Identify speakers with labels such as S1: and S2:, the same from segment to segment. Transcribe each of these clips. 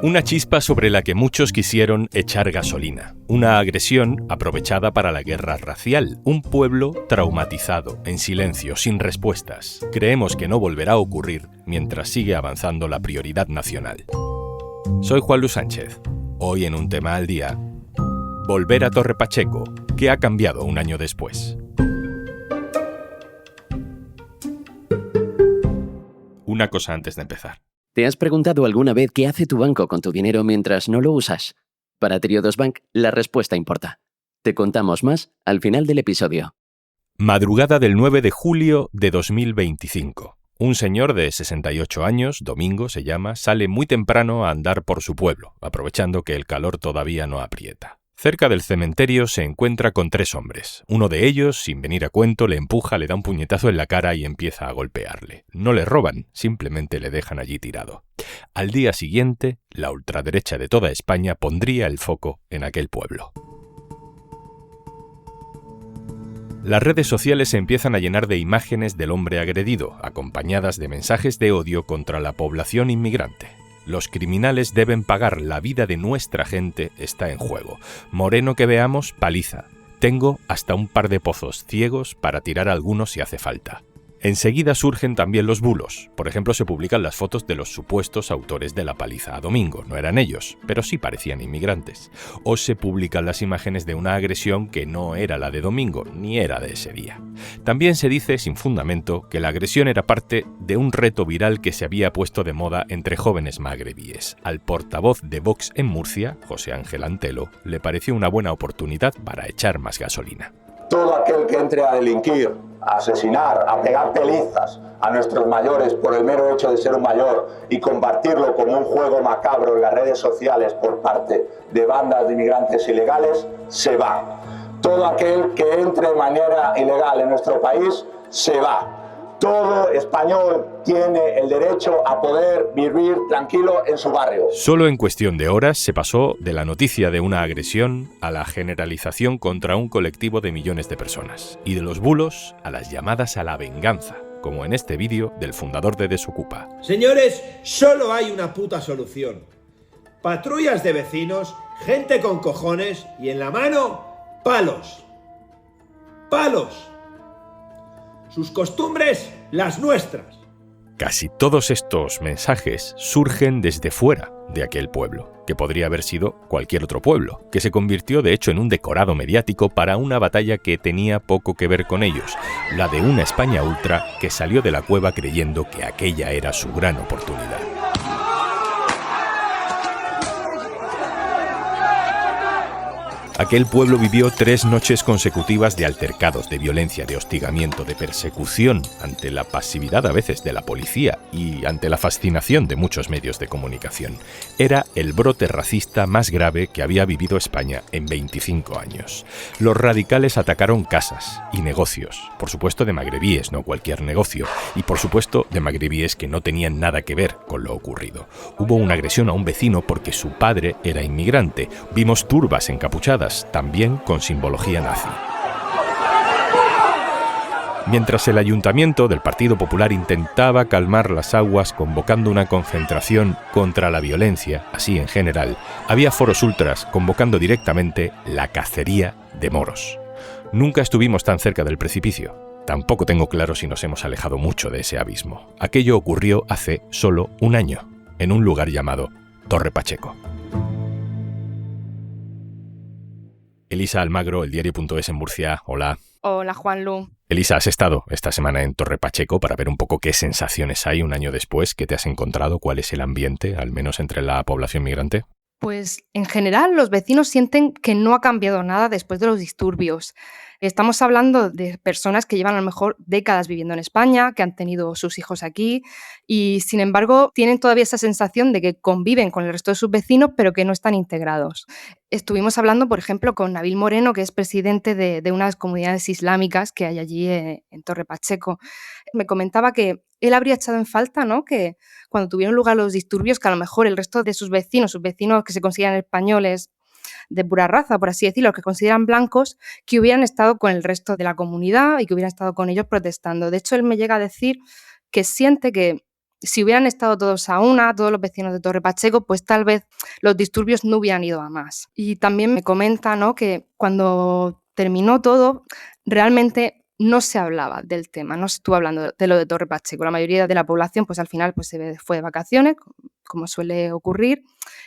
S1: Una chispa sobre la que muchos quisieron echar gasolina. Una agresión aprovechada para la guerra racial. Un pueblo traumatizado, en silencio, sin respuestas. Creemos que no volverá a ocurrir mientras sigue avanzando la prioridad nacional. Soy Juan Luis Sánchez. Hoy en Un Tema al Día, volver a Torre Pacheco, ¿qué ha cambiado un año después? Una cosa antes de empezar.
S2: ¿Te has preguntado alguna vez qué hace tu banco con tu dinero mientras no lo usas? Para Triodos Bank, la respuesta importa. Te contamos más al final del episodio.
S1: Madrugada del 9 de julio de 2025. Un señor de 68 años, Domingo se llama, sale muy temprano a andar por su pueblo, aprovechando que el calor todavía no aprieta. Cerca del cementerio se encuentra con 3 hombres. Uno de ellos, sin venir a cuento, le empuja, le da un puñetazo en la cara y empieza a golpearle. No le roban, simplemente le dejan allí tirado. Al día siguiente, la ultraderecha de toda España pondría el foco en aquel pueblo. Las redes sociales se empiezan a llenar de imágenes del hombre agredido, acompañadas de mensajes de odio contra la población inmigrante. Los criminales deben pagar, la vida de nuestra gente está en juego. Moreno que veamos, paliza. Tengo hasta un par de pozos ciegos para tirar algunos si hace falta. Enseguida surgen también los bulos. Por ejemplo, se publican las fotos de los supuestos autores de la paliza a Domingo. No eran ellos, pero sí parecían inmigrantes. O se publican las imágenes de una agresión que no era la de Domingo, ni era de ese día. También se dice, sin fundamento, que la agresión era parte de un reto viral que se había puesto de moda entre jóvenes magrebíes. Al portavoz de Vox en Murcia, José Ángel Antelo, le pareció una buena oportunidad para echar más gasolina.
S3: Todo aquel que entre a delinquir, a asesinar, a pegar pelizas a nuestros mayores por el mero hecho de ser un mayor y compartirlo como un juego macabro en las redes sociales por parte de bandas de inmigrantes ilegales, se va. Todo aquel que entre de manera ilegal en nuestro país, se va. Todo español tiene el derecho a poder vivir tranquilo en su barrio.
S1: Solo en cuestión de horas se pasó de la noticia de una agresión a la generalización contra un colectivo de millones de personas. Y de los bulos a las llamadas a la venganza, como en este vídeo del fundador de Desokupa.
S4: Señores, solo hay una puta solución. Patrullas de vecinos, gente con cojones y en la mano, palos. ¡Palos! Sus costumbres, las nuestras.
S1: Casi todos estos mensajes surgen desde fuera de aquel pueblo, que podría haber sido cualquier otro pueblo, que se convirtió de hecho en un decorado mediático para una batalla que tenía poco que ver con ellos, la de una España ultra que salió de la cueva creyendo que aquella era su gran oportunidad. Aquel pueblo vivió 3 noches consecutivas de altercados, de violencia, de hostigamiento, de persecución, ante la pasividad a veces de la policía y ante la fascinación de muchos medios de comunicación. Era el brote racista más grave que había vivido España en 25 años. Los radicales atacaron casas y negocios, por supuesto de magrebíes, no cualquier negocio, y por supuesto de magrebíes que no tenían nada que ver con lo ocurrido. Hubo una agresión a un vecino porque su padre era inmigrante. Vimos turbas encapuchadas, también con simbología nazi. Mientras el ayuntamiento del Partido Popular intentaba calmar las aguas convocando una concentración contra la violencia, así en general, había foros ultras convocando directamente la cacería de moros. Nunca estuvimos tan cerca del precipicio. Tampoco tengo claro si nos hemos alejado mucho de ese abismo. Aquello ocurrió hace solo un año, en un lugar llamado Torre Pacheco. Elisa Almagro, El Diario.es en Murcia. Hola.
S5: Hola, Juanlu.
S1: Elisa, has estado esta semana en Torre Pacheco para ver un poco qué sensaciones hay un año después, qué te has encontrado, cuál es el ambiente, al menos entre la población migrante.
S5: Pues en general los vecinos sienten que no ha cambiado nada después de los disturbios. Estamos hablando de personas que llevan a lo mejor décadas viviendo en España, que han tenido sus hijos aquí y sin embargo tienen todavía esa sensación de que conviven con el resto de sus vecinos pero que no están integrados. Estuvimos hablando, por ejemplo, con Nabil Moreno, que es presidente de unas comunidades islámicas que hay allí en Torre Pacheco. Me comentaba que él habría echado en falta, ¿no?, que cuando tuvieron lugar los disturbios, que a lo mejor el resto de sus vecinos que se consideran españoles de pura raza, por así decirlo, que consideran blancos, que hubieran estado con el resto de la comunidad y que hubieran estado con ellos protestando. De hecho, él me llega a decir que siente que si hubieran estado todos a una, todos los vecinos de Torre Pacheco, pues tal vez los disturbios no hubieran ido a más. Y también me comenta, ¿no?, que cuando terminó todo, realmente no se hablaba del tema, no se estuvo hablando de lo de Torre Pacheco. La mayoría de la población, pues al final pues, se fue de vacaciones, como suele ocurrir.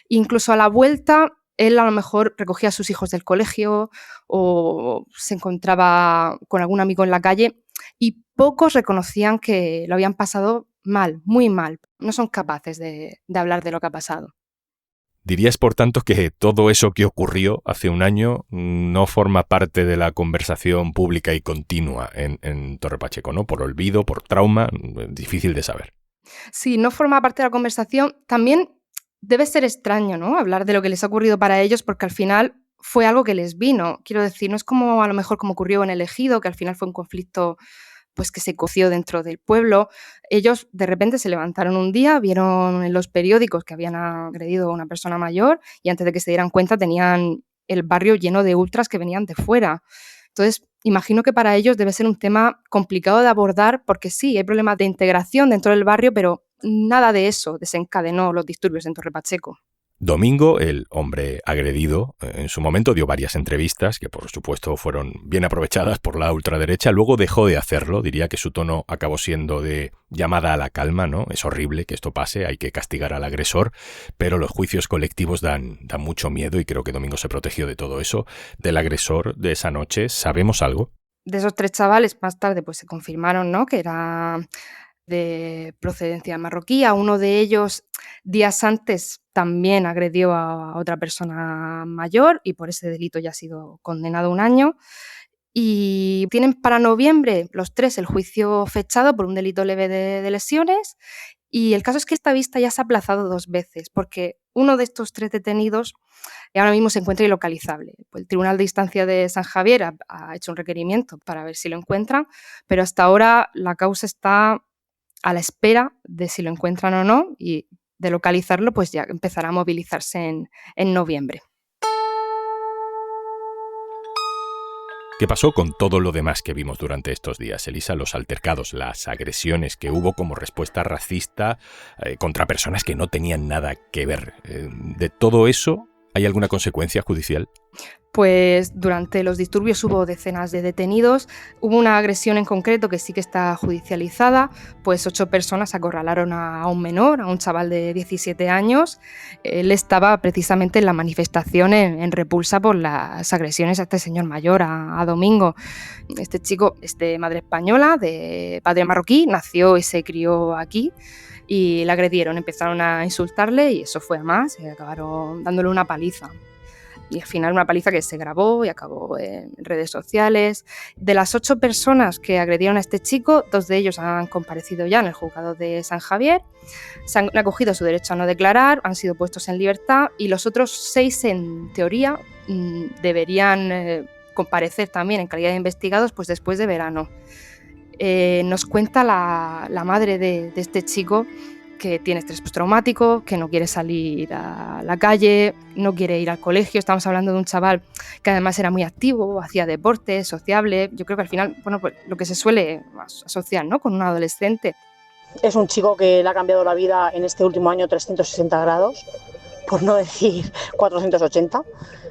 S5: Incluso a la vuelta, él a lo mejor recogía a sus hijos del colegio o se encontraba con algún amigo en la calle y pocos reconocían que lo habían pasado mal, muy mal. No son capaces de hablar de lo que ha pasado.
S1: ¿Dirías, por tanto, que todo eso que ocurrió hace un año no forma parte de la conversación pública y continua en Torre Pacheco, ¿no? Por olvido, por trauma, difícil de saber.
S5: Sí, no forma parte de la conversación. También debe ser extraño, ¿no?, hablar de lo que les ha ocurrido para ellos, porque al final fue algo que les vino. Quiero decir, no es como a lo mejor como ocurrió en El Ejido, que al final fue un conflicto pues que se coció dentro del pueblo. Ellos de repente se levantaron un día, vieron en los periódicos que habían agredido a una persona mayor y antes de que se dieran cuenta tenían el barrio lleno de ultras que venían de fuera. Entonces, imagino que para ellos debe ser un tema complicado de abordar porque sí, hay problemas de integración dentro del barrio, pero nada de eso desencadenó los disturbios en Torre Pacheco.
S1: Domingo, el hombre agredido, en su momento dio varias entrevistas que por supuesto fueron bien aprovechadas por la ultraderecha, luego dejó de hacerlo, diría que su tono acabó siendo de llamada a la calma, ¿no? Es horrible que esto pase, hay que castigar al agresor, pero los juicios colectivos dan mucho miedo y creo que Domingo se protegió de todo eso. Del agresor de esa noche, ¿sabemos algo?
S5: De esos 3 chavales, más tarde pues se confirmaron, ¿no?, que era de procedencia marroquí. A uno de ellos, días antes, también agredió a otra persona mayor y por ese delito ya ha sido condenado a 1 año. Y tienen para noviembre los 3 el juicio fechado por un delito leve de lesiones. Y el caso es que esta vista ya se ha aplazado 2 veces, porque uno de estos 3 detenidos ahora mismo se encuentra ilocalizable. El Tribunal de Instancia de San Javier ha hecho un requerimiento para ver si lo encuentran, pero hasta ahora la causa está a la espera de si lo encuentran o no, y de localizarlo pues ya empezará a movilizarse en noviembre.
S1: ¿Qué pasó con todo lo demás que vimos durante estos días, Elisa? Los altercados, las agresiones que hubo como respuesta racista contra personas que no tenían nada que ver. ¿De todo eso hay alguna consecuencia judicial?
S5: Pues durante los disturbios hubo decenas de detenidos, hubo una agresión en concreto que sí que está judicializada, pues 8 personas acorralaron a un menor, a un chaval de 17 años. Él estaba precisamente en la manifestación en repulsa por las agresiones a este señor mayor, a Domingo. Este chico es de madre española, de padre marroquí, nació y se crió aquí. Y le agredieron, empezaron a insultarle y eso fue a más, acabaron dándole una paliza. Y al final una paliza que se grabó y acabó en redes sociales. De las 8 personas que agredieron a este chico, 2 de ellos han comparecido ya en el juzgado de San Javier, se han acogido a su derecho a no declarar, han sido puestos en libertad y los otros 6 en teoría deberían comparecer también en calidad de investigados pues después de verano. Nos cuenta la madre de este chico que tiene estrés postraumático, que no quiere salir a la calle, no quiere ir al colegio. Estamos hablando de un chaval que además era muy activo, hacía deporte, sociable. Yo creo que al final, bueno, pues lo que se suele asociar, ¿no?, con un adolescente.
S6: Es un chico que le ha cambiado la vida en este último año 360 grados, por no decir 480.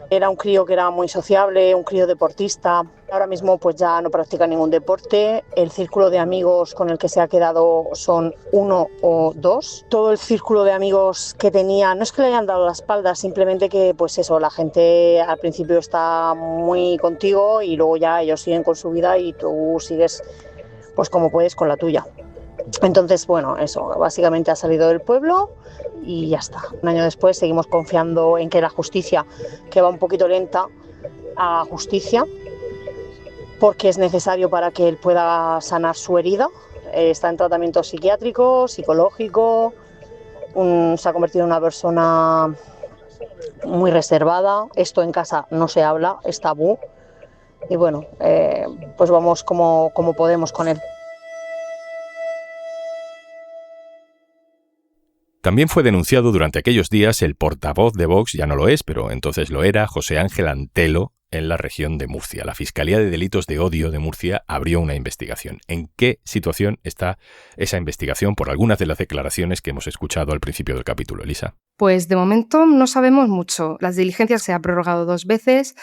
S6: Era un crío que era muy sociable, un crío deportista. Ahora mismo pues ya no practica ningún deporte. El círculo de amigos con el que se ha quedado son 1 o 2. Todo el círculo de amigos que tenía, no es que le hayan dado la espalda, simplemente que pues eso, la gente al principio está muy contigo y luego ya ellos siguen con su vida y tú sigues pues como puedes con la tuya. Entonces, bueno, eso, básicamente ha salido del pueblo y ya está. 1 año después seguimos confiando en que la justicia, que va un poquito lenta, haga justicia, porque es necesario para que él pueda sanar su herida. Está en tratamiento psiquiátrico, psicológico, se ha convertido en una persona muy reservada. Esto en casa no se habla, es tabú. Y bueno, pues vamos como podemos con él.
S1: También fue denunciado durante aquellos días el portavoz de Vox, ya no lo es, pero entonces lo era, José Ángel Antelo, en la región de Murcia. La Fiscalía de Delitos de Odio de Murcia abrió una investigación. ¿En qué situación está esa investigación por algunas de las declaraciones que hemos escuchado al principio del capítulo, Elisa?
S5: Pues de momento no sabemos mucho. Las diligencias se han prorrogado 2 veces,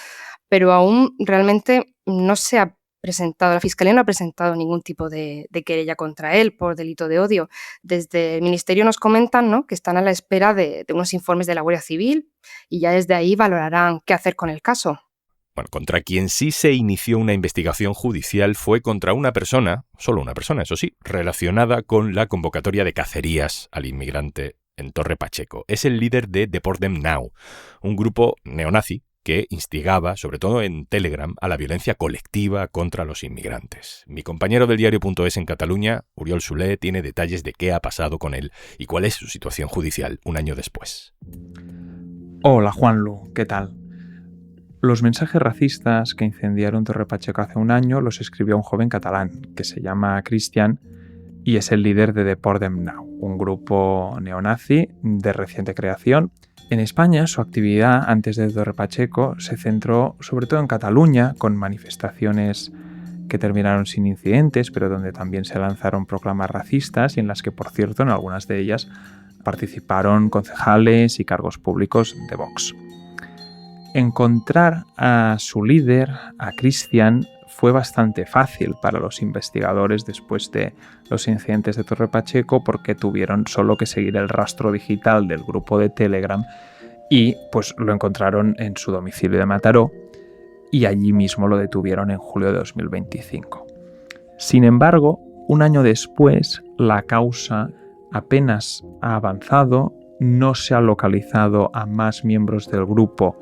S5: pero aún realmente no se ha presentado, la Fiscalía no ha presentado ningún tipo de querella contra él por delito de odio. Desde el Ministerio nos comentan, ¿no?, que están a la espera de unos informes de la Guardia Civil y ya desde ahí valorarán qué hacer con el caso.
S1: Bueno, contra quien sí se inició una investigación judicial fue contra una persona, solo una persona, eso sí, relacionada con la convocatoria de cacerías al inmigrante en Torre Pacheco. Es el líder de Deport Them Now, un grupo neonazi que instigaba, sobre todo en Telegram, a la violencia colectiva contra los inmigrantes. Mi compañero del diario.es en Cataluña, Oriol Soler, tiene detalles de qué ha pasado con él y cuál es su situación judicial un año después.
S7: Hola Juanlu, ¿qué tal? Los mensajes racistas que incendiaron Torre Pacheco hace un año los escribió un joven catalán que se llama Cristian y es el líder de Deport Them Now, un grupo neonazi de reciente creación. En España, su actividad antes de Torre Pacheco se centró sobre todo en Cataluña, con manifestaciones que terminaron sin incidentes, pero donde también se lanzaron proclamas racistas y en las que, por cierto, en algunas de ellas participaron concejales y cargos públicos de Vox. Encontrar a su líder, a Cristian, fue bastante fácil para los investigadores después de los incidentes de Torre Pacheco porque tuvieron solo que seguir el rastro digital del grupo de Telegram y pues lo encontraron en su domicilio de Mataró y allí mismo lo detuvieron en julio de 2025. Sin embargo, un año después, la causa apenas ha avanzado, no se ha localizado a más miembros del grupo.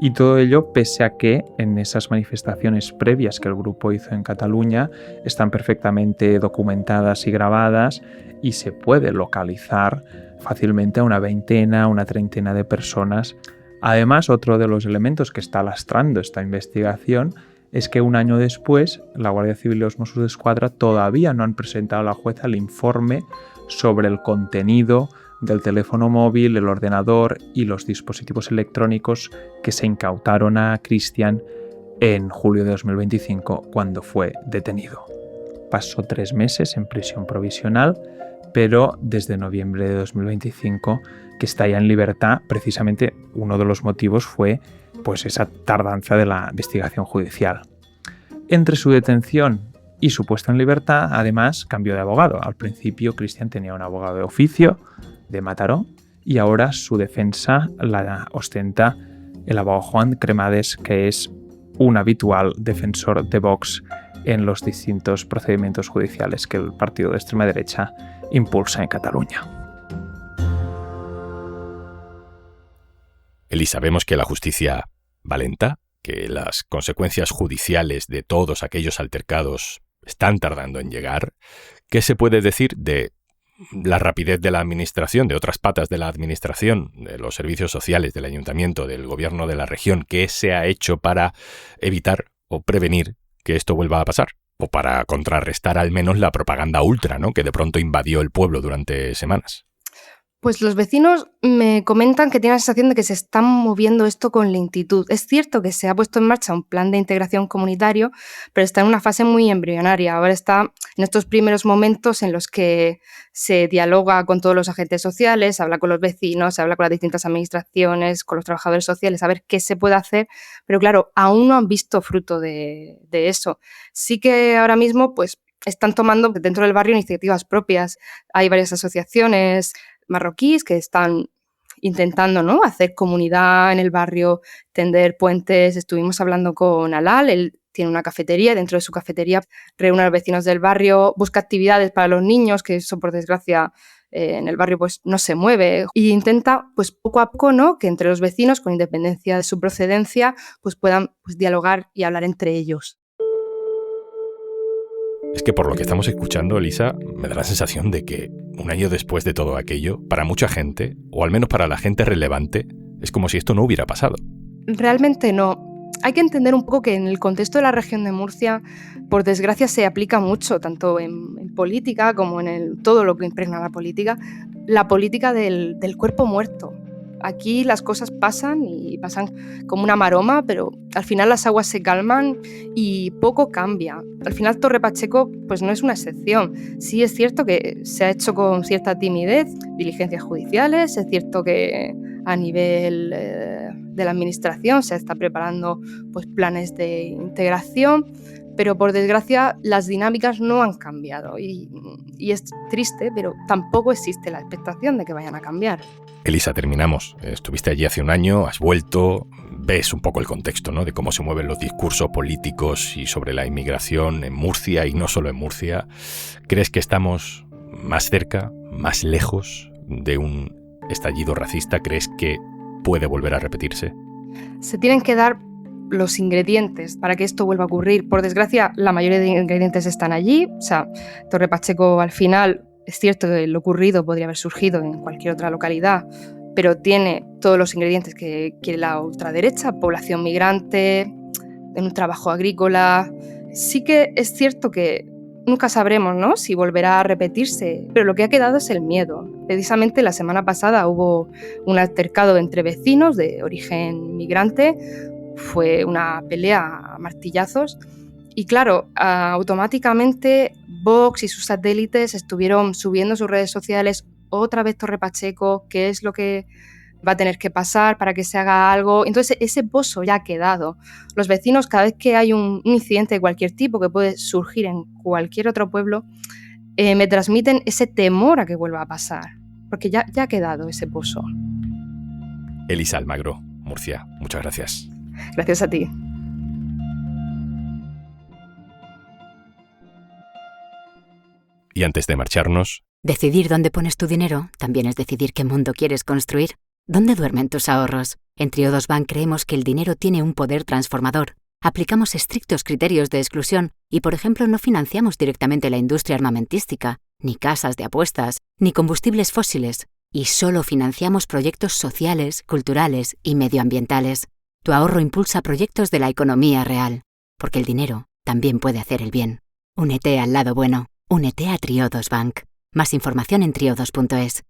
S7: Y todo ello pese a que en esas manifestaciones previas que el grupo hizo en Cataluña están perfectamente documentadas y grabadas y se puede localizar fácilmente a una veintena, una treintena de personas. Además, otro de los elementos que está lastrando esta investigación es que un año después la Guardia Civil y los Mossos d'Esquadra todavía no han presentado a la jueza el informe sobre el contenido del teléfono móvil, el ordenador y los dispositivos electrónicos que se incautaron a Cristian en julio de 2025 cuando fue detenido. Pasó 3 meses en prisión provisional, pero desde noviembre de 2025 que está ya en libertad. Precisamente uno de los motivos fue pues esa tardanza de la investigación judicial. Entre su detención y su puesta en libertad, además, cambió de abogado. Al principio, Cristian tenía un abogado de oficio de Mataró y ahora su defensa la ostenta el abogado Juan Cremades, que es un habitual defensor de Vox en los distintos procedimientos judiciales que el partido de extrema derecha impulsa en Cataluña.
S1: Elisa, vemos que la justicia va lenta, que las consecuencias judiciales de todos aquellos altercados están tardando en llegar. ¿Qué se puede decir de la rapidez de la administración, de otras patas de la administración, de los servicios sociales, del ayuntamiento, del gobierno de la región? ¿Qué se ha hecho para evitar o prevenir que esto vuelva a pasar? O para contrarrestar al menos la propaganda ultra, ¿no?, que de pronto invadió el pueblo durante semanas.
S5: Pues los vecinos me comentan que tienen la sensación de que se está moviendo esto con lentitud. Es cierto que se ha puesto en marcha un plan de integración comunitario, pero está en una fase muy embrionaria. Ahora está en estos primeros momentos en los que se dialoga con todos los agentes sociales, se habla con los vecinos, se habla con las distintas administraciones, con los trabajadores sociales, a ver qué se puede hacer. Pero claro, aún no han visto fruto de eso. Sí que ahora mismo pues están tomando dentro del barrio iniciativas propias. Hay varias asociaciones marroquíes que están intentando, ¿no?, hacer comunidad en el barrio, tender puentes. Estuvimos hablando con Alal, él tiene una cafetería, dentro de su cafetería reúne a los vecinos del barrio, busca actividades para los niños, que eso por desgracia en el barrio pues no se mueve, y intenta pues poco a poco, ¿no?, que entre los vecinos, con independencia de su procedencia, pues puedan pues dialogar y hablar entre ellos.
S1: Es que por lo que estamos escuchando, Elisa, me da la sensación de que un año después de todo aquello, para mucha gente, o al menos para la gente relevante, es como si esto no hubiera pasado.
S5: Realmente no. hay que entender un poco que en el contexto de la región de Murcia, por desgracia, se aplica mucho, tanto en política como en todo lo que impregna la política del cuerpo muerto. Aquí las cosas pasan y pasan como una maroma, pero al final las aguas se calman y poco cambia. Al final Torre Pacheco pues no es una excepción. Sí es cierto que se ha hecho con cierta timidez diligencias judiciales, es cierto que a nivel de la administración se está preparando pues, planes de integración, pero por desgracia las dinámicas no han cambiado y es triste, pero tampoco existe la expectación de que vayan a cambiar.
S1: Elisa, terminamos. Estuviste allí hace un año, has vuelto, ves un poco el contexto, ¿no?, de cómo se mueven los discursos políticos y sobre la inmigración en Murcia y no solo en Murcia. ¿Crees que estamos más cerca, más lejos de un estallido racista? ¿Crees que puede volver a repetirse?
S5: Se tienen que dar los ingredientes para que esto vuelva a ocurrir. Por desgracia, la mayoría de ingredientes están allí. O sea, Torre Pacheco al final, es cierto que lo ocurrido podría haber surgido en cualquier otra localidad, pero tiene todos los ingredientes que quiere la ultraderecha: población migrante, en un trabajo agrícola. Sí que es cierto que nunca sabremos, ¿no?, si volverá a repetirse, pero lo que ha quedado es el miedo. Precisamente la semana pasada hubo un altercado entre vecinos de origen migrante, fue una pelea a martillazos y claro, automáticamente Vox y sus satélites estuvieron subiendo sus redes sociales otra vez Torre Pacheco, qué es lo que va a tener que pasar para que se haga algo. Entonces ese pozo ya ha quedado. Los vecinos, cada vez que hay un incidente de cualquier tipo que puede surgir en cualquier otro pueblo, me transmiten ese temor a que vuelva a pasar, porque ya ha quedado ese pozo.
S1: Elisa Almagro, Murcia, muchas gracias.
S5: Gracias a ti.
S1: Y antes de marcharnos...
S8: Decidir dónde pones tu dinero también es decidir qué mundo quieres construir. ¿Dónde duermen tus ahorros? En Triodos Bank creemos que el dinero tiene un poder transformador. Aplicamos estrictos criterios de exclusión y, por ejemplo, no financiamos directamente la industria armamentística, ni casas de apuestas, ni combustibles fósiles. Y solo financiamos proyectos sociales, culturales y medioambientales. Tu ahorro impulsa proyectos de la economía real, porque el dinero también puede hacer el bien. Únete al lado bueno. Únete a Triodos Bank. Más información en triodos.es.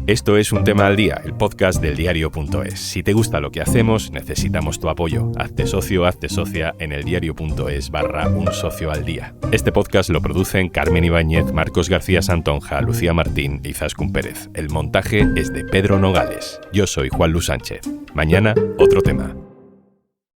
S1: Esto es Un Tema al Día, el podcast del diario.es. Si te gusta lo que hacemos, necesitamos tu apoyo. Hazte socio, hazte socia en eldiario.es/Un Socio al Día. Este podcast lo producen Carmen Ibáñez, Marcos García Santonja, Lucía Martín y Izaskun Pérez. El montaje es de Pedro Nogales. Yo soy Juan Luis Sánchez. Mañana, otro tema.